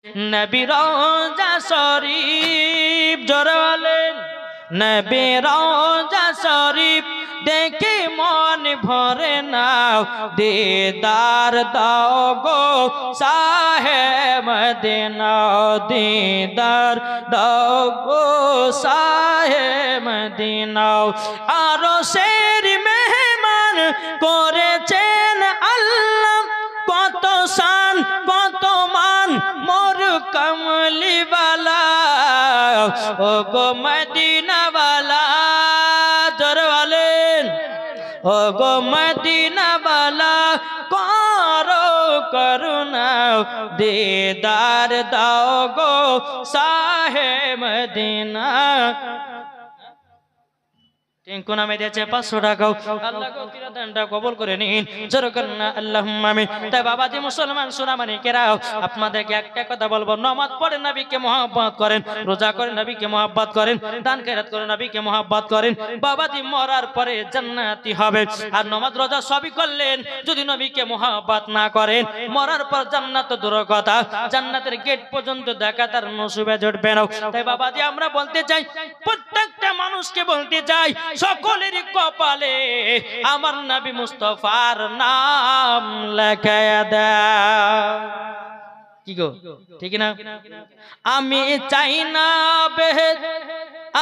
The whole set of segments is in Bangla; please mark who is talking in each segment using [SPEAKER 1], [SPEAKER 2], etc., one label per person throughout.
[SPEAKER 1] নবী রওজা শরীফ জোরে বলেন নবী রওজা শরীফ দেখে মন ভরে নাও দিদার দাও গো শাহে মদিনা দিদার দাও গো শাহে মদিনা আরশের মেহমান করেছেন আল্লাহ কত শান কত মান মোর কমলি वाला ও গো মদিনা वाला জোরে বলেন ও গো মদিনা वाला করো করুণা দিদার দাও গো শাহে মদিনা টিঙ্কু নামে দিয়েছে 500 টাকা আল্লাহ গো কিরাদানটা কবুল করে নিন জোরে করুন না আল্লাহুম্মা আমিন। তাই বাবাজি মুসলমান সোনামানিকেরা আপনাদেরকে একটা কথা বলবো, নামাজ পড়ে নবীকে মহব্বত করেন, রোজা করে নবীকে মহব্বত করেন, দান খেরাত করে নবীকে মহব্বত করেন, বাবাজি মরার পরে জান্নাতি হবে। আর নামাজ রোজা সবই করলেন, যদি নবীকে মহব্বত না করেন মরার পর জান্নাত তো দূর কথা, জান্নাতের গেট পর্যন্ত দেখা তার নসিবে জুটবে না। তাই বাবাজি আমরা বলতে চাই, প্রত্যেকটা মানুষকে বলতে চাই, সকলের কপালে আমার নবী মুস্তাফার নাম লেখায়া দাও। কি গো ঠিক না? আমি চাই না বেহেশত,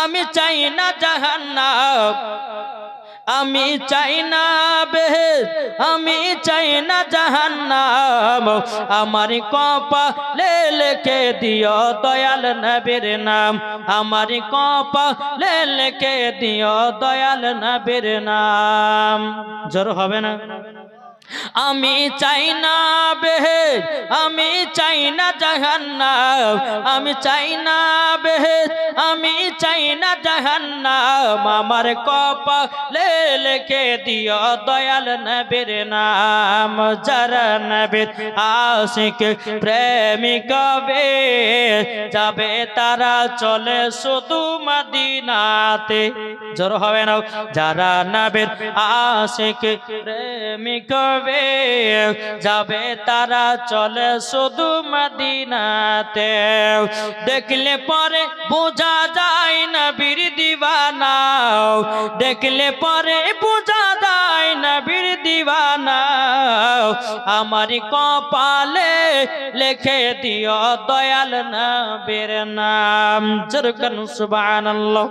[SPEAKER 1] আমি চাই না জাহান্নাম, আমি চাই না বেহেশত, আমি চাই না জাহান্নাম, আমার কপালে লিখে দিও দয়াল নবীর নাম, আমার কপালে লিখে দিও দয়াল নবীর নাম। জোর হবে না? আমি চাই না বেহেশত, আমি চাই না জাহান্নাম, আমি চাই না বেহেশত, আমি চাই না জাহান্নাম, আমার কপালে লিখে দিও দয়াল নবীর নাম। যারা নবীর আশিক প্রেমিক হবে যাবে তারা চলে শুধু মদিনাতে। জোর হবে না? যারা নবীর আশিক প্রেমিক যাবে তারা চলে শুধু মদিনাতে। দেখলে পরে বোঝা যায় নবীর দিওয়ানা, দেখলে পরে বোঝা যায় নবীর দিওয়ানা, আমার কপালে লিখে দিও দয়াল নবীর নাম। জোরে সুবহানাল্লাহ।